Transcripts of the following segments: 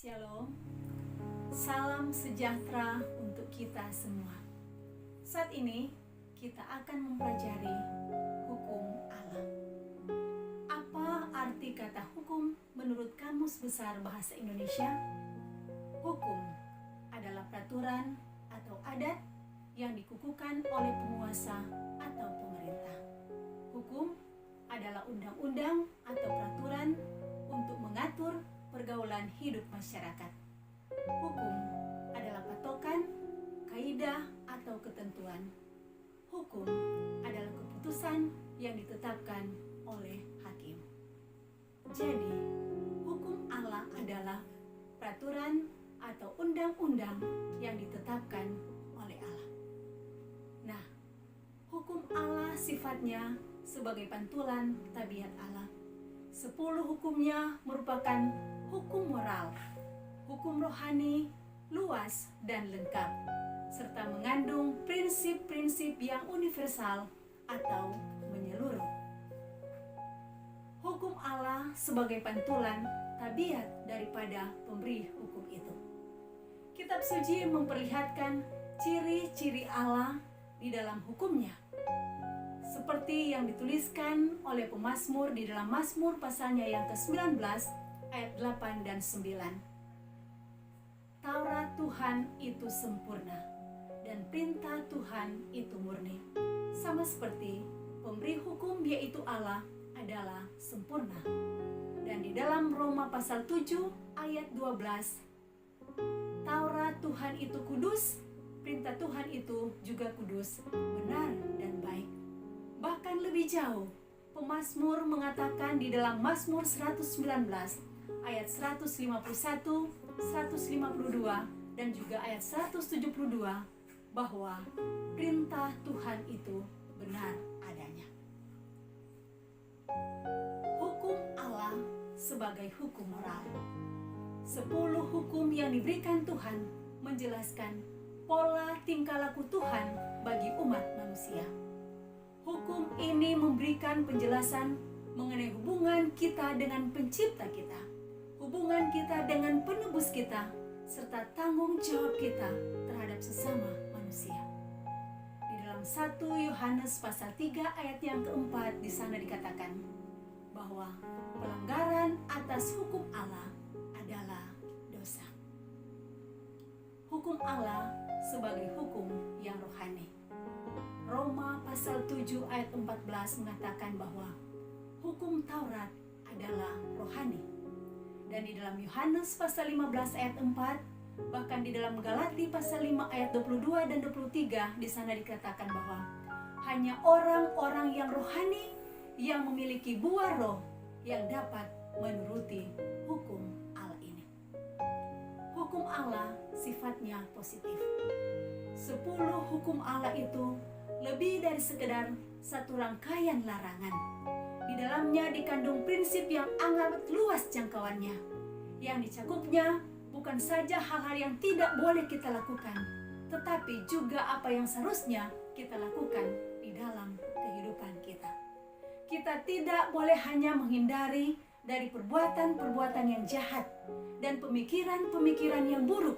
Shalom, salam sejahtera untuk kita semua. Saat ini kita akan mempelajari hukum Allah. Apa arti kata hukum menurut Kamus Besar Bahasa Indonesia? Hukum adalah peraturan atau adat yang dikukuhkan oleh penguasa atau pemerintah. Hukum adalah undang-undang atau peraturan untuk mengatur pergaulan hidup masyarakat. Hukum adalah patokan, kaidah atau ketentuan. Hukum adalah keputusan yang ditetapkan oleh hakim. Jadi, hukum Allah adalah peraturan atau undang-undang yang ditetapkan oleh Allah. Nah, hukum Allah sifatnya sebagai pantulan tabiat Allah. 10 hukumnya merupakan hukum moral, hukum rohani, luas dan lengkap, serta mengandung prinsip-prinsip yang universal atau menyeluruh. Hukum Allah sebagai pantulan tabiat daripada pemberi hukum itu. Kitab suci memperlihatkan ciri-ciri Allah di dalam hukumnya, seperti yang dituliskan oleh pemazmur di dalam Mazmur pasalnya yang ke-19 ayat 8 dan 9. Taurat Tuhan itu sempurna dan perintah Tuhan itu murni. Sama seperti pemberi hukum yaitu Allah adalah sempurna. Dan di dalam Roma pasal 7 ayat 12, Taurat Tuhan itu kudus, perintah Tuhan itu juga kudus, benar dan baik. Bahkan lebih jauh, pemazmur mengatakan di dalam Mazmur 119 ayat 151, 152 dan juga ayat 172 bahwa perintah Tuhan itu benar adanya. Hukum Allah sebagai hukum moral. 10 hukum yang diberikan Tuhan menjelaskan pola tingkah laku Tuhan bagi umat manusia. Hukum ini memberikan penjelasan mengenai hubungan kita dengan pencipta kita, hubungan kita dengan penebus kita, serta tanggung jawab kita terhadap sesama manusia. Di dalam 1 Yohanes pasal 3 ayat yang keempat di sana dikatakan bahwa pelanggaran atas hukum Allah adalah dosa. Hukum Allah sebagai hukum yang rohani. Roma pasal 7 ayat 14 mengatakan bahwa hukum Taurat adalah rohani. Dan di dalam Yohanes pasal 15 ayat 4, bahkan di dalam Galati pasal 5 ayat 22 dan 23 di sana dikatakan bahwa hanya orang-orang yang rohani yang memiliki buah roh yang dapat menuruti hukum Allah ini. Hukum Allah sifatnya positif. 10 hukum Allah itu lebih dari sekedar satu rangkaian larangan. Di dalamnya dikandung prinsip yang amat luas jangkauannya. Yang dicakupnya bukan saja hal-hal yang tidak boleh kita lakukan, tetapi juga apa yang seharusnya kita lakukan di dalam kehidupan kita. Kita tidak boleh hanya menghindari dari perbuatan-perbuatan yang jahat dan pemikiran-pemikiran yang buruk.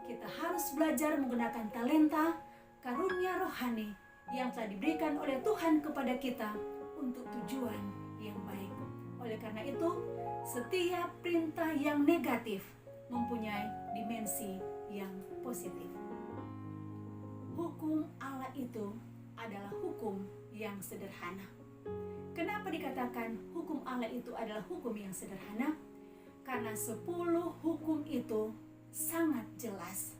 Kita harus belajar menggunakan talenta, karunia rohani yang telah diberikan oleh Tuhan kepada kita untuk tujuan yang baik. Oleh karena itu, setiap perintah yang negatif mempunyai dimensi yang positif. Hukum Allah itu adalah hukum yang sederhana. Kenapa dikatakan hukum Allah itu adalah hukum yang sederhana? Karena 10 hukum itu sangat jelas.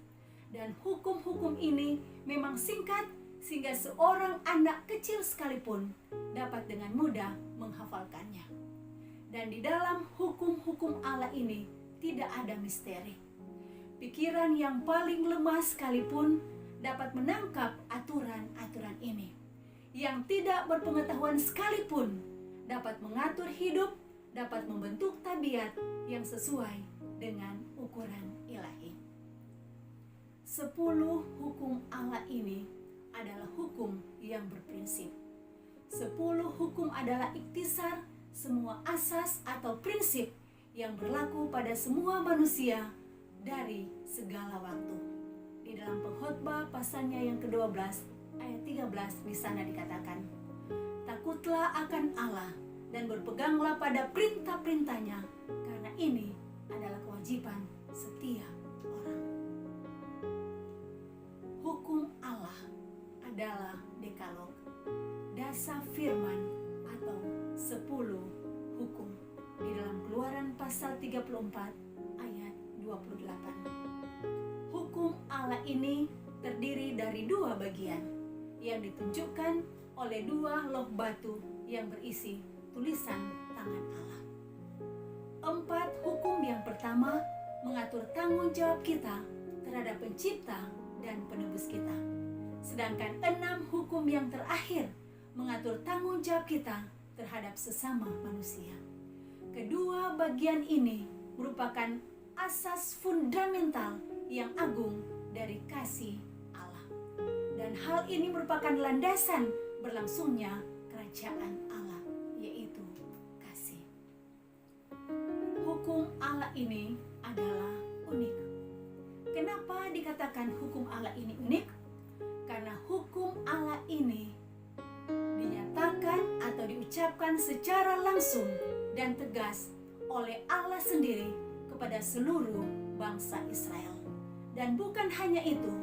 Dan hukum-hukum ini memang singkat sehingga seorang anak kecil sekalipun dapat dengan mudah menghafalkannya. Dan di dalam hukum-hukum Allah ini tidak ada misteri. Pikiran yang paling lemah sekalipun dapat menangkap aturan-aturan ini. Yang tidak berpengetahuan sekalipun dapat mengatur hidup, dapat membentuk tabiat yang sesuai dengan ukuran ilahi. 10 hukum Allah ini adalah hukum yang berprinsip. 10 hukum adalah iktisar semua asas atau prinsip yang berlaku pada semua manusia dari segala waktu. Di dalam Pengkhotbah pasalnya yang ke-12 ayat 13 di sana dikatakan, takutlah akan Allah dan berpeganglah pada perintah-perintahnya, karena ini adalah kewajiban setiap orang. Hukum Allah adalah dekalog, dasar firman atau 10 hukum di dalam Keluaran pasal 34 ayat 28. Hukum Allah ini terdiri dari 2 bagian yang ditunjukkan oleh 2 loh batu yang berisi tulisan tangan Allah. 4 hukum yang pertama mengatur tanggung jawab kita terhadap pencipta dan penebus kita. Sedangkan 6 hukum yang terakhir mengatur tanggung jawab kita terhadap sesama manusia. Kedua bagian ini merupakan asas fundamental yang agung dari kasih Allah. Dan hal ini merupakan landasan berlangsungnya kerajaan Allah, yaitu kasih. Hukum Allah ini adalah unik. Kenapa dikatakan hukum Allah ini unik? Karena hukum Allah ini dinyatakan atau diucapkan secara langsung dan tegas oleh Allah sendiri kepada seluruh bangsa Israel. Dan bukan hanya itu,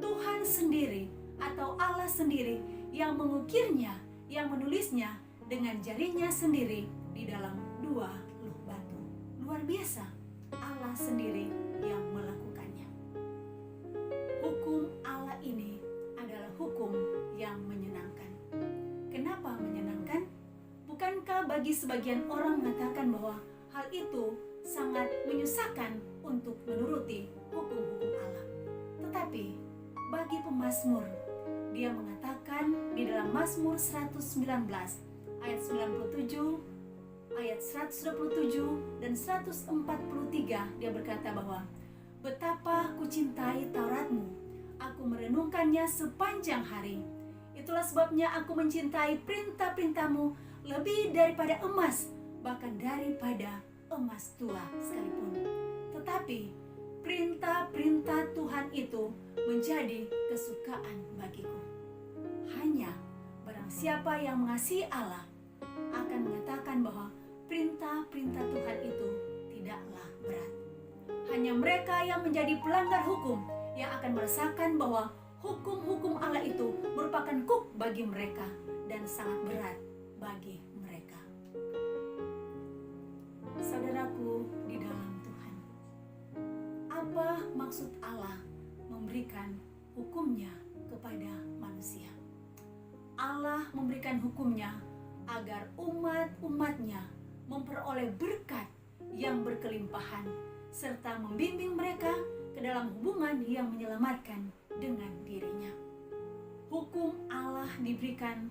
Tuhan sendiri atau Allah sendiri yang mengukirnya, yang menulisnya dengan jarinya sendiri di dalam 2 loh batu. Luar biasa, Allah sendiri yang melakukannya. Hukum Allah ini adalah hukum yang menyenangkan. Kenapa menyenangkan? Bukankah bagi sebagian orang mengatakan bahwa hal itu sangat menyusahkan untuk menuruti hukum-hukum Allah? Tetapi bagi pemazmur, dia mengatakan di dalam Mazmur 119 ayat 97, ayat 127 dan 143, dia berkata bahwa betapa kucintai Tauratmu, aku merenungkannya sepanjang hari. Itulah sebabnya aku mencintai perintah-perintahmu lebih daripada emas, bahkan daripada emas tua sekalipun. Tetapi perintah-perintah Tuhan itu menjadi kesukaan bagiku. Hanya barang siapa yang mengasihi Allah akan mengatakan bahwa perintah-perintah Tuhan itu tidaklah berat. Hanya mereka yang menjadi pelanggar hukum yang akan merasakan bahwa hukum-hukum Allah itu merupakan kuk bagi mereka dan sangat berat bagi mereka. Saudaraku di dalam Tuhan, apa maksud Allah memberikan hukumnya kepada manusia? Allah memberikan hukumnya agar umat-umatnya memperoleh berkat yang berkelimpahan serta membimbing mereka ke dalam hubungan yang menyelamatkan dengan dirinya. Hukum Allah diberikan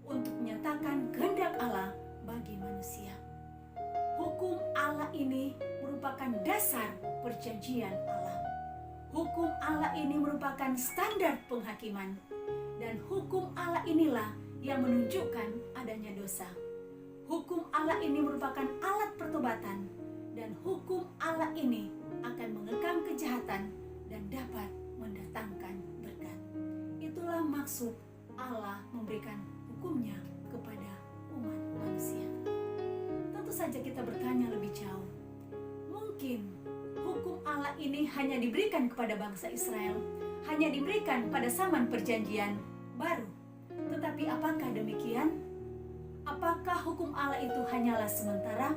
untuk menyatakan kehendak Allah bagi manusia. Hukum Allah ini merupakan dasar perjanjian Allah. Hukum Allah ini merupakan standar penghakiman. Dan hukum Allah inilah yang menunjukkan adanya dosa. Hukum Allah ini merupakan alat pertobatan. Dan hukum Allah ini akan mengekang kejahatan dan dapat mendatangkan berkat. Itulah maksud Allah memberikan hukumnya kepada umat manusia. Tentu saja kita bertanya lebih jauh, mungkin hukum Allah ini hanya diberikan kepada bangsa Israel, hanya diberikan pada zaman perjanjian baru. Tetapi apakah demikian? Apakah hukum Allah itu hanyalah sementara?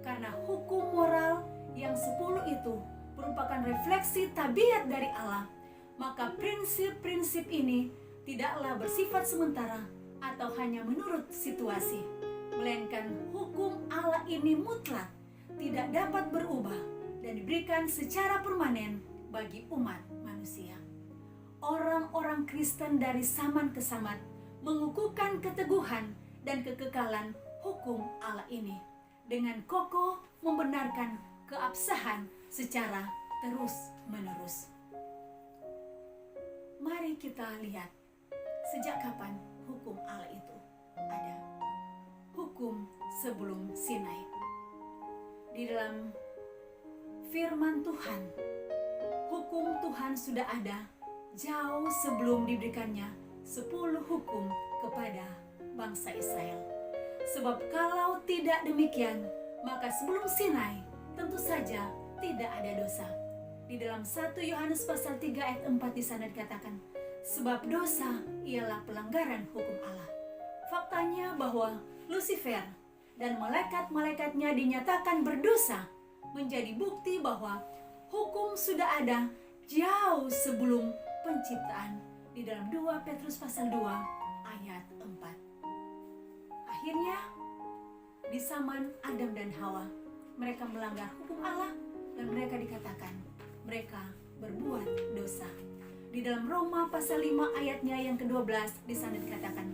Karena hukum moral yang 10 itu merupakan refleksi tabiat dari Allah, maka prinsip-prinsip ini tidaklah bersifat sementara atau hanya menurut situasi, melainkan hukum Allah ini mutlak, tidak dapat berubah dan diberikan secara permanen bagi umat manusia. Orang-orang Kristen dari zaman ke zaman mengukuhkan keteguhan dan kekekalan hukum Allah ini dengan kokoh membenarkan keabsahan secara terus-menerus. Mari kita lihat sejak kapan hukum Allah itu ada. Hukum sebelum Sinai. Di dalam firman Tuhan, hukum Tuhan sudah ada jauh sebelum diberikannya 10 hukum kepada bangsa Israel. Sebab kalau tidak demikian, maka sebelum Sinai tentu saja tidak ada dosa. Di dalam 1 Yohanes pasal 3 ayat 4 di sana dikatakan, sebab dosa ialah pelanggaran hukum Allah. Faktanya bahwa Lucifer dan malaikat-malaikatnya dinyatakan berdosa menjadi bukti bahwa hukum sudah ada jauh sebelum penciptaan di dalam 2 Petrus pasal 2 ayat 4. Akhirnya di zaman Adam dan Hawa, mereka melanggar hukum Allah dan mereka dikatakan mereka berbuat dosa. Di dalam Roma pasal 5 ayatnya yang ke-12 di sana dikatakan,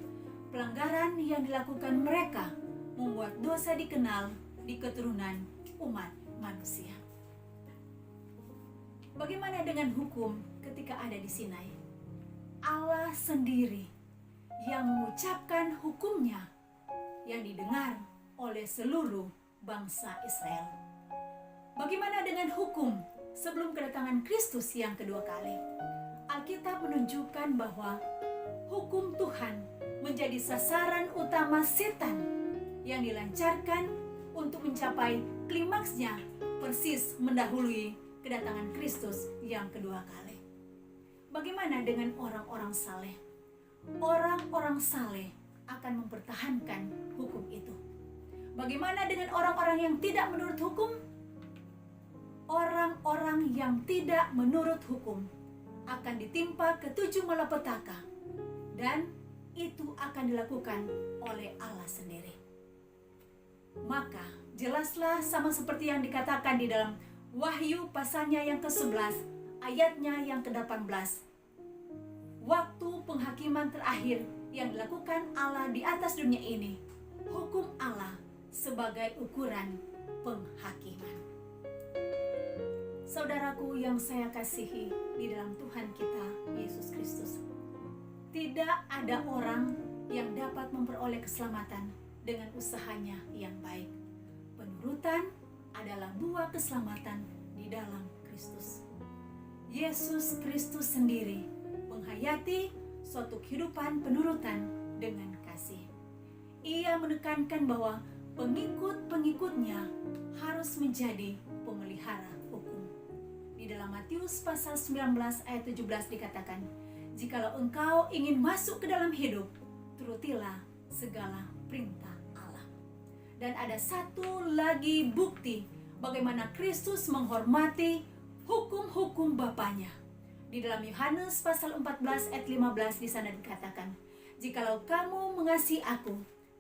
pelanggaran yang dilakukan mereka membuat dosa dikenal di keturunan umat manusia. Bagaimana dengan hukum ketika ada di Sinai? Allah sendiri yang mengucapkan hukumnya yang didengar oleh seluruh bangsa Israel. Bagaimana dengan hukum sebelum kedatangan Kristus yang kedua kali? Alkitab menunjukkan bahwa hukum Tuhan menjadi sasaran utama setan yang dilancarkan untuk mencapai klimaksnya persis mendahului kedatangan Kristus yang kedua kali. Bagaimana dengan orang-orang saleh? Orang-orang saleh akan mempertahankan hukum itu. Bagaimana dengan orang-orang yang tidak menurut hukum? Orang-orang yang tidak menurut hukum akan ditimpa ke-7 malapetaka, dan itu akan dilakukan oleh Allah sendiri. Maka jelaslah sama seperti yang dikatakan di dalam Wahyu pasalnya yang ke-11 ayatnya yang ke-18. Waktu penghakiman terakhir yang dilakukan Allah di atas dunia ini, hukum Allah sebagai ukuran penghakiman. Saudaraku yang saya kasihi di dalam Tuhan kita Yesus Kristus, tidak ada orang yang dapat memperoleh keselamatan dengan usahanya yang baik. Penurutan adalah buah keselamatan di dalam Kristus. Yesus Kristus sendiri menghayati suatu kehidupan penurutan dengan kasih. Ia menekankan bahwa pengikut-pengikutnya harus menjadi pemelihara hukum. Di dalam Matius pasal 19 ayat 17 dikatakan, jikalau engkau ingin masuk ke dalam hidup, turutilah segala perintah Allah. Dan ada satu lagi bukti bagaimana Kristus menghormati hukum-hukum Bapanya. Di dalam Yohanes pasal 14 ayat 15 di sana dikatakan, jikalau kamu mengasihi aku,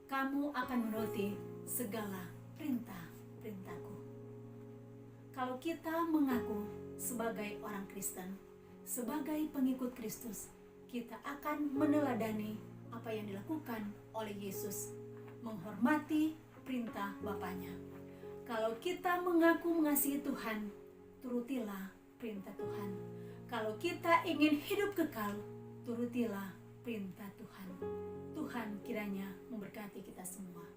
kamu akan menuruti segala perintah-perintahku. Kalau kita mengaku sebagai orang Kristen, sebagai pengikut Kristus, kita akan meneladani apa yang dilakukan oleh Yesus, menghormati perintah Bapanya. Kalau kita mengaku mengasihi Tuhan, turutilah perintah Tuhan. Kalau kita ingin hidup kekal, turutilah perintah Tuhan. Tuhan kiranya memberkati kita semua.